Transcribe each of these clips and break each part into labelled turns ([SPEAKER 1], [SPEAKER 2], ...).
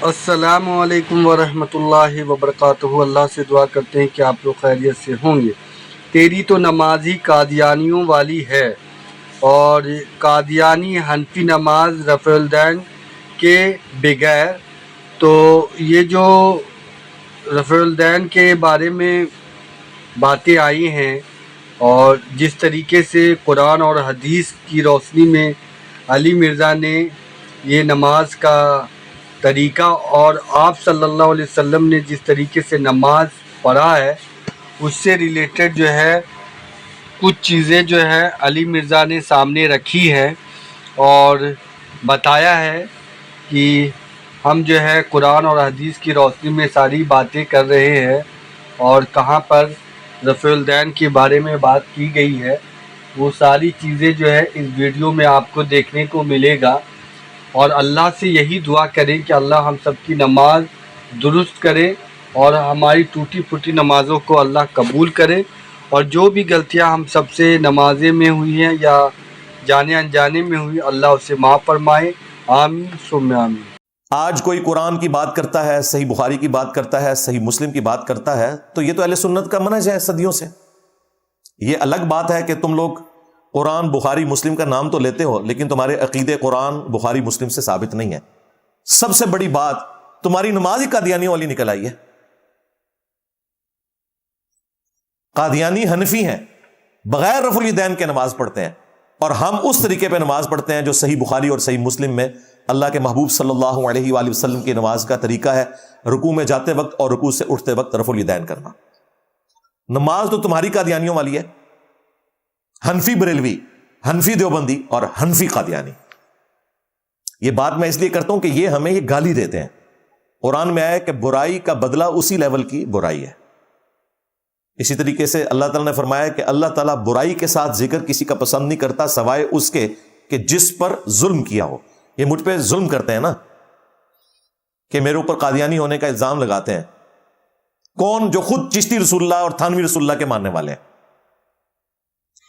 [SPEAKER 1] السلام علیکم ورحمۃ اللہ وبرکاتہ۔ اللہ سے دعا کرتے ہیں کہ آپ لوگ خیریت سے ہوں گے۔ تیری تو نماز ہی قادیانیوں والی ہے، اور قادیانی حنفی نماز رفع الدین کے بغیر، تو یہ جو رفع الدین کے بارے میں باتیں آئی ہیں اور جس طریقے سے قرآن اور حدیث کی روشنی میں علی مرزا نے یہ نماز کا طریقہ اور آپ صلی اللہ علیہ وسلم نے جس طریقے سے نماز پڑھا ہے اس سے ریلیٹڈ جو ہے کچھ چیزیں جو ہے علی مرزا نے سامنے رکھی ہے اور بتایا ہے کہ ہم جو ہے قرآن اور حدیث کی روشنی میں ساری باتیں کر رہے ہیں، اور کہاں پر رفع الدین کے بارے میں بات کی گئی ہے وہ ساری چیزیں جو ہے اس ویڈیو میں آپ کو دیکھنے کو ملے گا۔ اور اللہ سے یہی دعا کریں کہ اللہ ہم سب کی نماز درست کرے اور ہماری ٹوٹی پھوٹی نمازوں کو اللہ قبول کرے، اور جو بھی غلطیاں ہم سب سے نمازیں میں ہوئی ہیں یا جانے انجانے میں ہوئی اللہ اسے معاف فرمائے، آمین ثم آمین۔
[SPEAKER 2] آج کوئی قرآن کی بات کرتا ہے، صحیح بخاری کی بات کرتا ہے، صحیح مسلم کی بات کرتا ہے، تو یہ تو اہل سنت کا منہج ہے صدیوں سے۔ یہ الگ بات ہے کہ تم لوگ قرآن بخاری مسلم کا نام تو لیتے ہو، لیکن تمہارے عقیدے قرآن بخاری مسلم سے ثابت نہیں ہے۔ سب سے بڑی بات، تمہاری نماز ہی قادیانیوں والی نکل آئی ہے۔ قادیانی حنفی ہیں، بغیر رفع الیدین کے نماز پڑھتے ہیں، اور ہم اس طریقے پہ نماز پڑھتے ہیں جو صحیح بخاری اور صحیح مسلم میں اللہ کے محبوب صلی اللہ علیہ وآلہ وسلم کی نماز کا طریقہ ہے، رکوع میں جاتے وقت اور رکوع سے اٹھتے وقت رفع الیدین کرنا۔ نماز تو تمہاری قادیانیوں والی ہے، حنفی بریلوی، حنفی دیوبندی اور حنفی قادیانی۔ یہ بات میں اس لیے کرتا ہوں کہ یہ ہمیں یہ گالی دیتے ہیں۔ قرآن میں آیا کہ برائی کا بدلہ اسی لیول کی برائی ہے۔ اسی طریقے سے اللہ تعالیٰ نے فرمایا کہ اللہ تعالیٰ برائی کے ساتھ ذکر کسی کا پسند نہیں کرتا سوائے اس کے کہ جس پر ظلم کیا ہو۔ یہ مجھ پہ ظلم کرتے ہیں نا، کہ میرے اوپر قادیانی ہونے کا الزام لگاتے ہیں، کون؟ جو خود چشتی رسول اللہ اور تھانوی رسول اللہ کے ماننے والے ہیں۔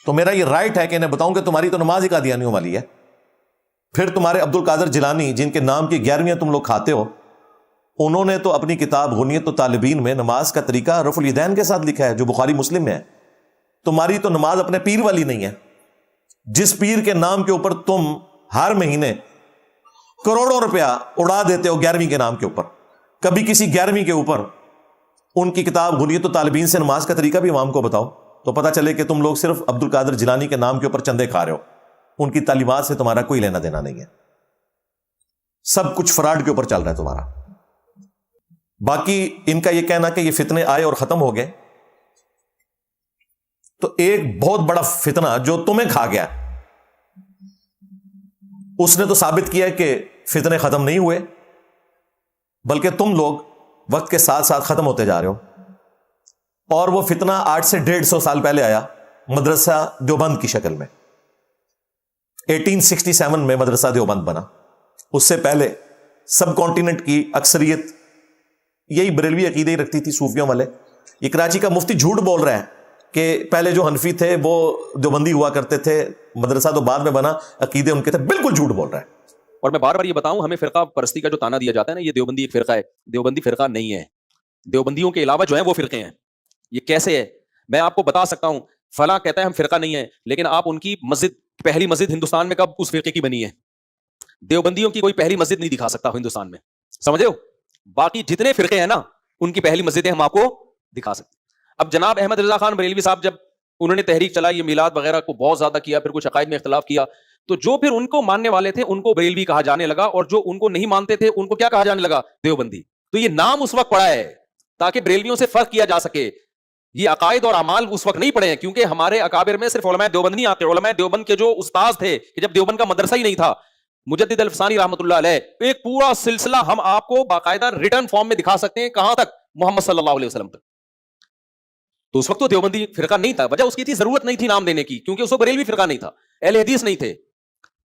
[SPEAKER 2] تو میرا یہ رائٹ ہے کہ انہیں بتاؤں کہ تمہاری تو نماز ہی قادیانیوں والی ہے۔ پھر تمہارے عبد القادر جیلانی جن کے نام کی 11ویں تم لوگ کھاتے ہو، انہوں نے تو اپنی کتاب غنیت الطالبین میں نماز کا طریقہ رفع الیدین کے ساتھ لکھا ہے جو بخاری مسلم میں ہے۔ تمہاری تو نماز اپنے پیر والی نہیں ہے، جس پیر کے نام کے اوپر تم ہر مہینے کروڑوں روپیہ اڑا دیتے ہو 11ویں کے نام کے اوپر، کبھی کسی 11ویں کے اوپر ان کی کتاب غنیت الطالبین سے نماز کا طریقہ بھی عوام کو بتاؤ تو پتہ چلے کہ تم لوگ صرف عبد القادر جیلانی کے نام کے اوپر چندے کھا رہے ہو، ان کی تعلیمات سے تمہارا کوئی لینا دینا نہیں ہے۔ سب کچھ فراڈ کے اوپر چل رہا ہے تمہارا۔ باقی ان کا یہ کہنا کہ یہ فتنے آئے اور ختم ہو گئے، تو ایک بہت بڑا فتنہ جو تمہیں کھا گیا اس نے تو ثابت کیا کہ فتنے ختم نہیں ہوئے، بلکہ تم لوگ وقت کے ساتھ ساتھ ختم ہوتے جا رہے ہو۔ اور وہ فتنہ 8 سے 150 سال پہلے آیا مدرسہ دیوبند کی شکل میں۔ 1867 میں مدرسہ دیوبند بنا۔ اس سے پہلے سب کانٹیننٹ کی اکثریت یہی بریلوی عقیدے ہی رکھتی تھی، صوفیوں والے۔ یہ کراچی کا مفتی جھوٹ بول رہا ہے کہ پہلے جو حنفی تھے وہ دیوبندی ہوا کرتے تھے، مدرسہ تو بعد میں بنا، عقیدے ان کے تھے۔ بالکل جھوٹ بول رہا ہے۔
[SPEAKER 3] اور میں بار بار یہ بتاؤں، ہمیں فرقہ پرستی کا جو تانا دیا جاتا ہے نا، یہ دیوبندی ایک فرقہ ہے، دیوبندی فرقہ نہیں ہے۔ دیوبندیوں کے علاوہ جو ہیں وہ فرقے ہیں۔ یہ کیسے ہے میں آپ کو بتا سکتا ہوں۔ فلاں کہتا ہے ہم فرقہ نہیں ہے، لیکن آپ ان کی مسجد، پہلی مسجد ہندوستان میں کب اس فرقے کی بنی ہے؟ دیوبندیوں کی کوئی پہلی مسجد نہیں دکھا سکتا ہندوستان میں، سمجھے ہو؟ باقی جتنے فرقے ہیں نا ان کی پہلی مسجدیں ہم آپ کو دکھا سکتے۔ اب جناب احمد رضا خان بریلوی صاحب جب انہوں نے تحریک چلائی، یہ میلاد وغیرہ کو بہت زیادہ کیا، پھر کچھ عقائد میں اختلاف کیا، تو جو پھر ان کو ماننے والے تھے ان کو بریلوی کہا جانے لگا، اور جو ان کو نہیں مانتے تھے ان کو کیا کہا جانے لگا؟ دیوبندی۔ تو یہ نام اس وقت پڑا ہے تاکہ بریلویوں سے فرق کیا جا سکے۔ یہ عقائد اور اعمال اس وقت نہیں پڑے ہیں، کیونکہ ہمارے اکابر میں صرف علماء دیوبند نہیں آتے۔ علماء دیوبند کے جو استاذ تھے کہ جب دیوبند کا مدرسہ ہی نہیں تھا، مجدد الفسانی رحمۃ اللہ علیہ، ایک پورا سلسلہ ہم آپ کو باقاعدہ ریٹرن فارم میں دکھا سکتے ہیں، کہاں تک؟ محمد صلی اللہ علیہ وسلم تک۔ تو اس وقت تو دیوبندی فرقہ نہیں تھا، وجہ اس کی تھی ضرورت نہیں تھی نام دینے کی، کیونکہ اس وقت بریلوی فرقہ نہیں تھا، اہل حدیث نہیں تھے۔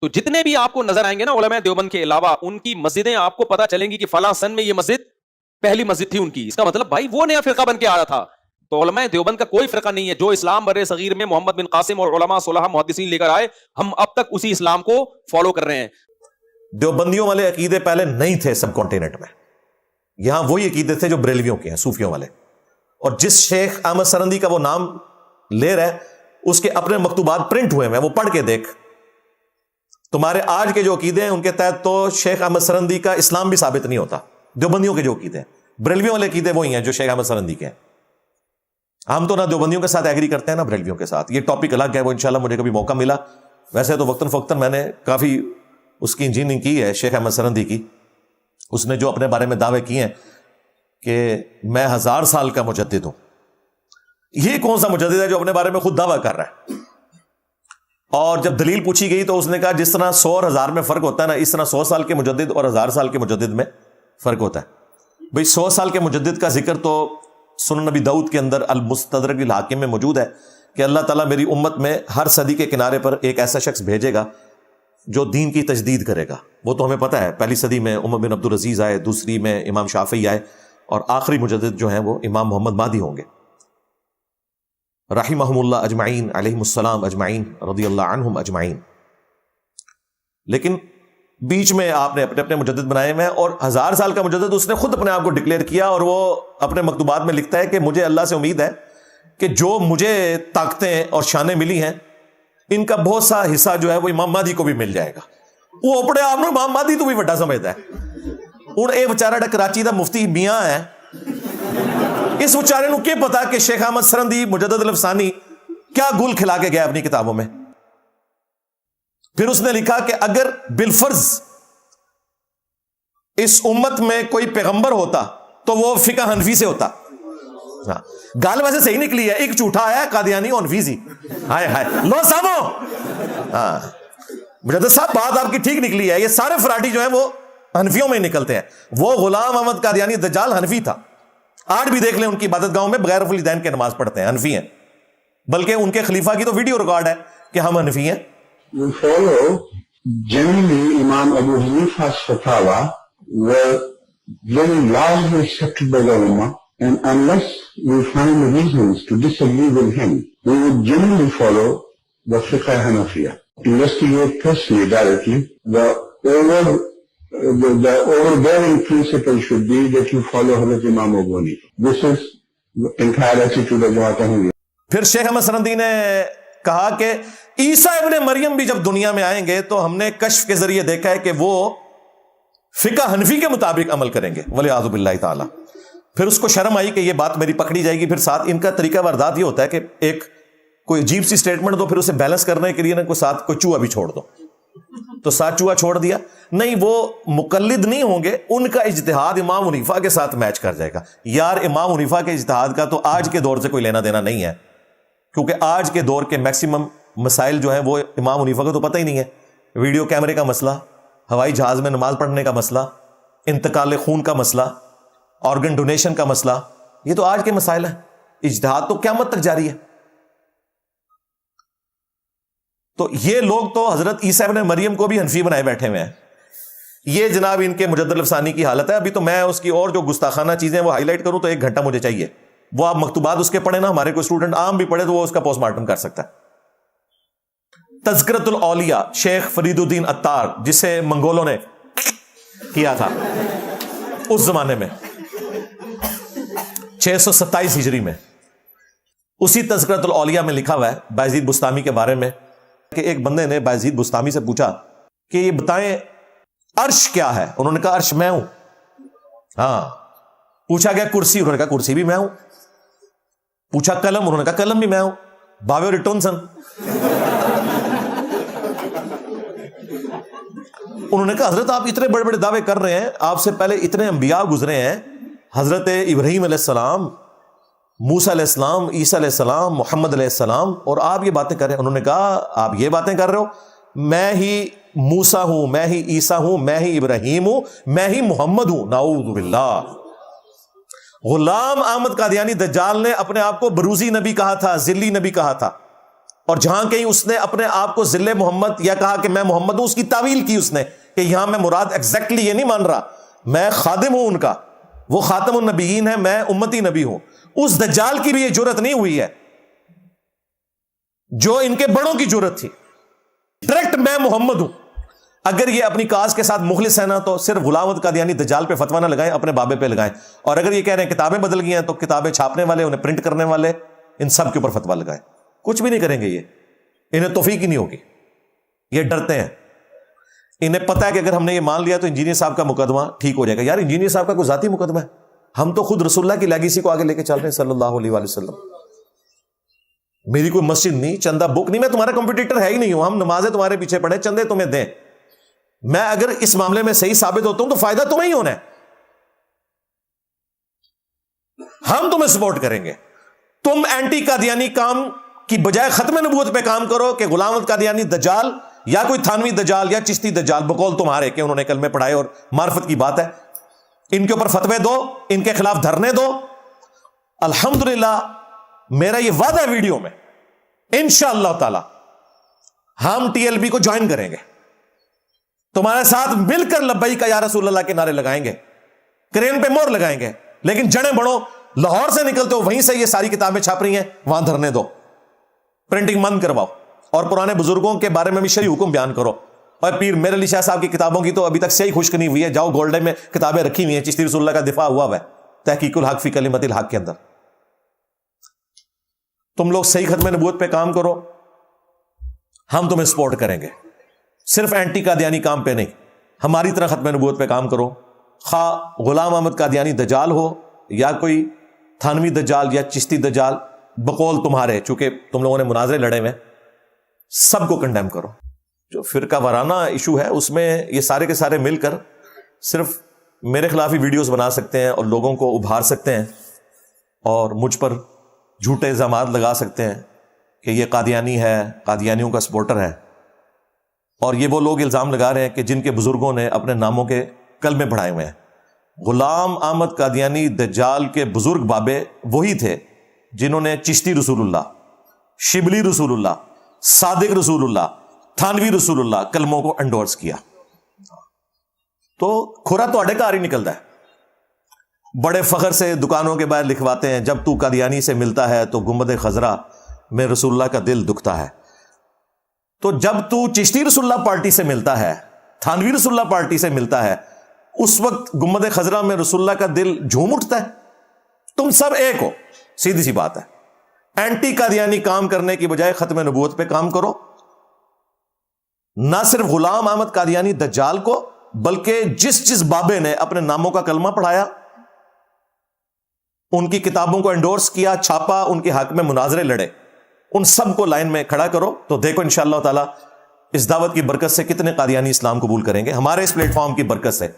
[SPEAKER 3] تو جتنے بھی آپ کو نظر آئیں گے نا علماء دیوبند کے علاوہ، ان کی مسجدیں آپ کو پتہ چلیں گی کہ فلاں سن میں یہ مسجد پہلی مسجد تھی ان کی۔ اس کا مطلب بھائی وہ نیا فرقہ بن کے آیا تھا۔ تو علماء دیوبند کا کوئی فرقہ نہیں ہے۔ جو اسلام بر صغیر میں محمد بن قاسم اور علماء صلحہ محدثین لے کر آئے، ہم اب تک اسی اسلام کو فالو کر رہے ہیں۔
[SPEAKER 2] دیوبندیوں والے عقیدے پہلے نہیں تھے سب کانٹیننٹ میں۔ یہاں وہی عقیدے تھے جو بریلویوں کے ہیں، صوفیوں والے. اور جس شیخ احمد سرندی کا وہ نام لے رہا ہے اس کے اپنے مکتوبات پرنٹ ہوئے ہیں، وہ پڑھ کے دیکھ. تمہارے آج کے جو عقیدے ہیں ان کے تحت تو شیخ احمد سرندی کا اسلام بھی ثابت نہیں ہوتا. دیوبندیوں کے جو عقیدے ہیں، بریلویوں والے عقیدے وہی ہیں جو شیخ احمد سرندی کے ہیں. ہم تو نہ دیوبندیوں کے ساتھ ایگری کرتے ہیں نہ بریلویوں کے ساتھ. یہ ٹاپک الگ ہے، وہ انشاءاللہ مجھے کبھی موقع ملا. ویسے تو وقتاً فوقتاً میں نے کافی اس کی انجینئرنگ کی ہے شیخ احمد سرندی کی. اس نے جو اپنے بارے میں دعوے کیے ہیں کہ میں 1000 سال کا مجدد ہوں. یہ کون سا مجدد ہے جو اپنے بارے میں خود دعویٰ کر رہا ہے؟ اور جب دلیل پوچھی گئی تو اس نے کہا جس طرح 100 اور 1000 میں فرق ہوتا ہے نا، اس طرح 100 سال کے مجدد اور 1000 سال کے مجدد میں فرق ہوتا ہے. بھئی 100 سال کے مجدد کا ذکر تو سنن نبی داؤد کے اندر المستدرک الحاکم میں موجود ہے کہ اللہ تعالیٰ میری امت میں ہر صدی کے کنارے پر ایک ایسا شخص بھیجے گا جو دین کی تجدید کرے گا. وہ تو ہمیں پتہ ہے، پہلی صدی میں عمر بن عبدالعزیز آئے، دوسری میں امام شافعی آئے، اور آخری مجدد جو ہیں وہ امام محمد مہدی ہوں گے رحمہم اللہ اجمعین، علیہم السلام اجمعین، رضی اللہ عنہم اجمعین. لیکن بیچ میں آپ نے اپنے اپنے مجدد بنائے ہوئے ہیں، اور 1000 سال کا مجدد اس نے خود اپنے آپ کو ڈکلیئر کیا، اور وہ اپنے مکتوبات میں لکھتا ہے کہ مجھے اللہ سے امید ہے کہ جو مجھے طاقتیں اور شانیں ملی ہیں ان کا بہت سا حصہ جو ہے وہ امام مہدی کو بھی مل جائے گا. وہ اپنے آپ نے امام مہدی تو بھی بڑا سمجھتا ہے. ہوں یہ بچارا کراچی دا مفتی میاں ہے، اس بچارے نو کیا پتا کہ شیخ احمد سرندی مجدد الافسانی کیا گل کھلا کے گیا اپنی کتابوں میں. پھر اس نے لکھا کہ اگر بالفرض اس امت میں کوئی پیغمبر ہوتا تو وہ فقہ حنفی سے ہوتا. گال ویسے صحیح نکلی ہے، ایک جھوٹا آیا قادیانی اور حنفی. ہائے ہائے لو سامو. ہاں مجدد صاحب بات آپ کی ٹھیک نکلی ہے. یہ سارے فراڈی جو ہیں وہ حنفیوں میں نکلتے ہیں. وہ غلام احمد قادیانی دجال حنفی تھا. آج بھی دیکھ لیں ان کی عبادت گاہوں میں بغیر رفع الیدین کے نماز پڑھتے ہیں، حنفی ہیں. بلکہ ان کے خلیفہ کی تو ویڈیو ریکارڈ ہے کہ ہم حنفی ہیں.
[SPEAKER 4] We follow generally Imam Abu Hanifa's fatwa were very largely accepted by the Ummah, and unless we find reasons to disagree with him, we would generally follow the Fiqh Hanafiya. Investigate personally directly. The overbearing principle should be that you follow Hazrat Imam Abu Hanifa. This is the entire attitude of Jamaat Ahmadiyya.
[SPEAKER 2] پھر شیخ احمد سرندی نے کہا کہ عیسیٰ ابن مریم بھی جب دنیا میں آئیں گے تو ہم نے کشف کے ذریعے دیکھا ہے کہ وہ فقہ حنفی کے مطابق عمل کریں گے، ولیعوذ باللہ تعالی. پھر اس کو شرم آئی کہ یہ بات میری پکڑی جائے گی. پھر ساتھ ان کا طریقہ واردات یہ ہوتا ہے کہ ایک کوئی عجیب سی سٹیٹمنٹ دو، پھر اسے بیلنس کرنے کے لیے نا کوئی ساتھ کوئی چوہا بھی چھوڑ دو. تو ساتھ چوہا چھوڑ دیا. نہیں، وہ مقلد نہیں ہوں گے، ان کا اجتہاد امام حنیفہ کے ساتھ میچ کر جائے گا. یار امام حنیفہ کے اجتہاد کا تو آج کے دور سے کوئی لینا دینا نہیں ہے، کیونکہ آج کے دور کے میکسیمم مسائل جو ہیں وہ امام حنیفہ کو تو پتہ ہی نہیں ہے. ویڈیو کیمرے کا مسئلہ، ہوائی جہاز میں نماز پڑھنے کا مسئلہ، انتقال خون کا مسئلہ، آرگن ڈونیشن کا مسئلہ، یہ تو آج کے مسائل ہیں. اجتہاد تو قیامت تک جاری ہے. تو یہ لوگ تو حضرت عیسیٰ ابن مریم کو بھی حنفی بنائے بیٹھے ہوئے ہیں. یہ جناب ان کے مجدد الافسانی کی حالت ہے. ابھی تو میں اس کی اور جو گستاخانہ چیزیں وہ ہائی لائٹ کروں تو 1 گھنٹہ مجھے چاہیے. وہ آپ مکتوبات اس کے پڑھیں نا، ہمارے کوئی اسٹوڈنٹ عام بھی پڑھے تو وہ اس کا پوسٹ مارٹم کر سکتا ہے. تذکرۃ الاولیاء شیخ فرید الدین عطار، جسے منگولوں نے کیا تھا اس زمانے میں 627 ہجری میں، اسی تذکرۃ الاولیاء میں لکھا ہوا ہے بایزید بستامی کے بارے میں کہ ایک بندے نے بایزید بستامی سے پوچھا کہ یہ بتائیں عرش کیا ہے. انہوں نے کہا عرش میں ہوں. ہاں. پوچھا گیا کرسی، انہوں نے کہا کرسی بھی میں ہوں. پوچھا قلم، انہوں نے کہا قلم بھی میں ہوں. باوے ریٹونسن. انہوں نے کہا حضرت آپ اتنے بڑے بڑے دعوے کر رہے ہیں، آپ سے پہلے اتنے انبیاء گزرے ہیں، حضرت ابراہیم علیہ السلام، موسیٰ علیہ السلام، عیسیٰ علیہ السلام، محمد علیہ السلام، اور آپ یہ باتیں کر رہے ہیں. انہوں نے کہا آپ یہ باتیں کر رہے ہو، میں ہی موسیٰ ہوں، میں ہی عیسیٰ ہوں، میں ہی ابراہیم ہوں، میں ہی محمد ہوں. نعوذ باللہ. غلام احمد قادیانی دجال نے اپنے آپ کو بروزی نبی کہا تھا، ذلی نبی کہا تھا، اور جہاں کہیں اس نے اپنے آپ کو ذل محمد یا کہا کہ میں محمد ہوں، اس کی تعویل کی اس نے کہ یہاں میں مراد ایگزیکٹلی یہ نہیں مان رہا، میں خادم ہوں ان کا، وہ خاتم النبیین ہے، میں امتی نبی ہوں. اس دجال کی بھی یہ جرت نہیں ہوئی ہے جو ان کے بڑوں کی جرت تھی. ڈائریکٹ میں محمد ہوں. اگر یہ اپنی کاز کے ساتھ مخلص ہے نا تو صرف غلام احمد قادیانی دجال پہ فتویٰ نہ لگائیں، اپنے بابے پہ لگائیں، اور اگر یہ کہہ رہے ہیں کتابیں بدل گئی ہیں تو کتابیں چھاپنے والے، انہیں پرنٹ کرنے والے، ان سب کے اوپر فتویٰ لگائیں. کچھ بھی نہیں کریں گے، یہ انہیں توفیق ہی نہیں ہوگی. یہ ڈرتے ہیں، انہیں پتہ ہے کہ اگر ہم نے یہ مان لیا تو انجینئر صاحب کا مقدمہ ٹھیک ہو جائے گا. یار انجینئر صاحب کا کوئی ذاتی مقدمہ ہے؟ ہم تو خود رسول اللہ کی لیگیسی کو آگے لے کے چل رہے ہیں صلی اللہ علیہ وآلہ وسلم. میری کوئی مسجد نہیں، چندہ بک نہیں، میں تمہارا کمپٹیٹر ہے ہی نہیں ہوں. ہم نمازیں تمہارے پیچھے پڑھیں، چندے تمہیں دیں. میں اگر اس معاملے میں صحیح ثابت ہوتا ہوں تو فائدہ تمہیں ہی ہونا ہے. ہم تمہیں سپورٹ کریں گے. تم اینٹی قادیانی کام کی بجائے ختم نبوت پہ کام کرو کہ غلام احمد قادیانی دجال یا کوئی تھانوی دجال یا چشتی دجال، بقول تمہارے کہ انہوں نے کلمے پڑھائے اور معرفت کی بات ہے، ان کے اوپر فتوے دو، ان کے خلاف دھرنے دو. الحمدللہ میرا یہ وعدہ ہے ویڈیو میں، انشاءاللہ تعالی ہم ٹی ایل بی کو جوائن کریں گے، تمہارے ساتھ مل کر لبیک یا رسول اللہ کے نعرے لگائیں گے، کرین پہ مور لگائیں گے. لیکن جڑیں بڑھو، لاہور سے نکلتے ہو وہیں سے یہ ساری کتابیں چھاپ رہی ہیں، وہاں دھرنے دو، پرنٹنگ بند کرواؤ، اور پرانے بزرگوں کے بارے میں بھی شرعی حکم بیان کرو. اور پیر میر علی شاہ صاحب کی کتابوں کی تو ابھی تک صحیح خشک نہیں ہوئی ہے. جاؤ گولڈن میں کتابیں رکھی ہوئی ہیں، چشتی رسول اللہ کا دفاع ہوا ہوا ہے تحقیق الحق فی کلمت الحق کے اندر. تم لوگ صحیح ختم نبوت پہ کام کرو، ہم تمہیں سپورٹ کریں گے. صرف اینٹی قادیانی کام پہ نہیں، ہماری طرح ختم نبوت پہ کام کرو. خواہ غلام احمد قادیانی دجال ہو یا کوئی تھانوی دجال یا چشتی دجال، بقول تمہارے، چونکہ تم لوگوں نے مناظرے لڑے ہوئے، سب کو کنڈیم کرو. جو فرقہ وارانہ ایشو ہے اس میں یہ سارے کے سارے مل کر صرف میرے خلاف ہی ویڈیوز بنا سکتے ہیں اور لوگوں کو ابھار سکتے ہیں اور مجھ پر جھوٹے الزامات لگا سکتے ہیں کہ یہ قادیانی ہے، قادیانیوں کا سپورٹر ہے. اور یہ وہ لوگ الزام لگا رہے ہیں کہ جن کے بزرگوں نے اپنے ناموں کے کلمے پڑھائے ہوئے ہیں. غلام احمد قادیانی دجال کے بزرگ بابے وہی تھے جنہوں نے چشتی رسول اللہ، شبلی رسول اللہ، صادق رسول اللہ، تھانوی رسول اللہ کلموں کو انڈورس کیا. تو کھورا تو اڈے کار ہی نکلتا ہے. بڑے فخر سے دکانوں کے باہر لکھواتے ہیں جب تو قادیانی سے ملتا ہے تو گنبد خضرا میں رسول اللہ کا دل دکھتا ہے. تو جب تو چشتی رسول اللہ پارٹی سے ملتا ہے، تھانوی رسول اللہ پارٹی سے ملتا ہے، اس وقت گنبد خضرا میں رسول اللہ کا دل جھوم اٹھتا ہے. تم سب ایک ہو، سیدھی سی بات ہے. اینٹی قادیانی کام کرنے کی بجائے ختم نبوت پہ کام کرو. نہ صرف غلام احمد قادیانی دجال کو بلکہ جس بابے نے اپنے ناموں کا کلمہ پڑھایا، ان کی کتابوں کو انڈورس کیا، چھاپا، ان کے حق میں مناظرے لڑے، ان سب کو لائن میں کھڑا کرو. تو دیکھو انشاءاللہ تعالی اس دعوت کی برکت سے کتنے قادیانی اسلام قبول کریں گے. ہمارے اس پلیٹ فارم کی برکت سے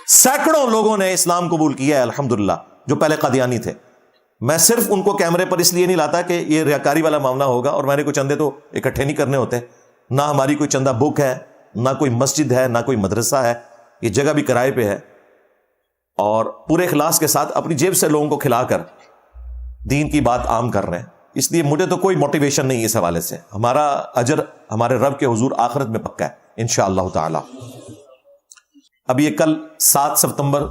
[SPEAKER 2] سینکڑوں لوگوں نے اسلام قبول کیا ہے الحمدللہ، جو پہلے قادیانی تھے. میں صرف ان کو کیمرے پر اس لیے نہیں لاتا کہ یہ ریاکاری والا معاملہ ہوگا اور میں نے کوئی چندے تو اکٹھے نہیں کرنے ہوتے. نہ ہماری کوئی چندہ بک ہے، نہ کوئی مسجد ہے، نہ کوئی مدرسہ ہے. یہ جگہ بھی کرائے پہ ہے اور پورے اخلاص کے ساتھ اپنی جیب سے لوگوں کو کھلا کر دین کی بات عام کر رہے ہیں. اس لیے مجھے تو کوئی موٹیویشن نہیں اس حوالے سے. ہمارا اجر ہمارے رب کے حضور آخرت میں پکا ہے انشاءاللہ تعالی. اب یہ کل 7 ستمبر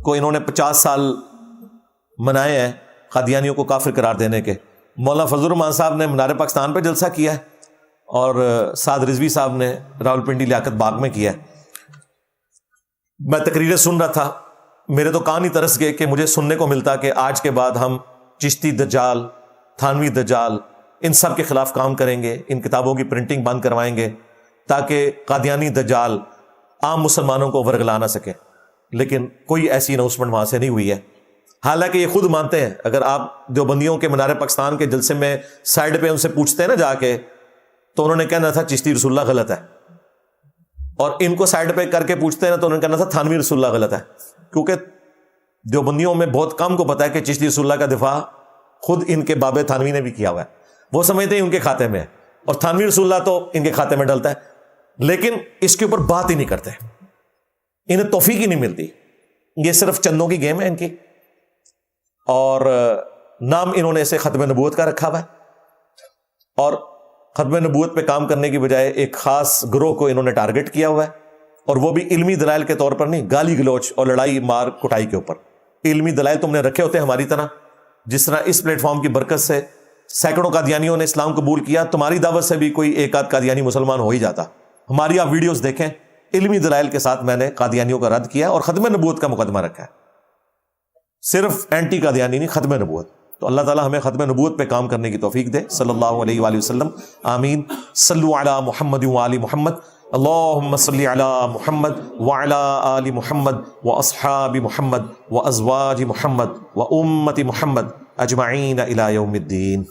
[SPEAKER 2] کو انہوں نے 50 سال منائے ہیں قادیانیوں کو کافر قرار دینے کے. مولانا فضل الرحمان صاحب نے مینار پاکستان پہ جلسہ کیا ہے اور سعد رضوی صاحب نے راولپنڈی لیاقت باغ میں کیا ہے. میں تقریریں سن رہا تھا، میرے تو کان ہی ترس گئے کہ مجھے سننے کو ملتا کہ آج کے بعد ہم چشتی دجال، تھانوی دجال، ان سب کے خلاف کام کریں گے، ان کتابوں کی پرنٹنگ بند کروائیں گے تاکہ قادیانی دجال عام مسلمانوں کو ورگلا نہ سکے. لیکن کوئی ایسی اناؤنسمنٹ وہاں سے نہیں ہوئی ہے. حالانکہ یہ خود مانتے ہیں. اگر آپ دیوبندیوں کے مینار پاکستان کے جلسے میں سائڈ پہ ان سے پوچھتے ہیں نا جا کے، تو انہوں نے کہنا تھا چشتی رسول اللہ غلط ہے، اور ان کو سائڈ پہ کر کے پوچھتے ہیں نا تو انہوں نے کہنا تھا تھانوی رسول اللہ غلط ہے. کیونکہ دیوبندیوں میں بہت کم کو پتا ہے کہ چشتی رسول اللہ کا دفاع خود ان کے بابے تھانوی نے بھی کیا ہوا ہے. وہ سمجھتے ہیں ان کے کھاتے میں ہے، اور تھانوی رسول اللہ تو ان کے کھاتے میں ڈلتا ہے، لیکن اس کے اوپر بات ہی نہیں کرتے. انہیں توفیق ہی نہیں ملتی. یہ صرف چندوں کی گیم ہے ان کی، اور نام انہوں نے اسے ختم نبوت کا رکھا ہوا ہے. اور ختم نبوت پہ کام کرنے کی بجائے ایک خاص گروہ کو انہوں نے ٹارگٹ کیا ہوا ہے، اور وہ بھی علمی دلائل کے طور پر نہیں، گالی گلوچ اور لڑائی مار کٹائی کے اوپر. علمی دلائل تم نے رکھے ہوتے ہیں ہماری طرح. جس طرح اس پلیٹ فارم کی برکت سے سینکڑوں قادیانیوں نے اسلام قبول کیا، تمہاری دعوت سے بھی کوئی ایک آدھ قادیانی مسلمان ہو ہی جاتا. ہماری آپ ویڈیوز دیکھیں، علمی دلائل کے ساتھ میں نے قادیانیوں کا رد کیا اور ختم نبوت کا مقدمہ رکھا ہے، صرف اینٹی قادیانی نہیں، ختم نبوت۔ تو اللہ تعالیٰ ہمیں ختم نبوت پہ کام کرنے کی توفیق دے، صلی اللہ علیہ وآلہ وسلم، آمین۔ صلو علی محمد وآل محمد، اللہم صلی علی محمد وعلی آل محمد واصحاب محمد وازواج محمد وامت محمد اجمعین الی یوم الدین۔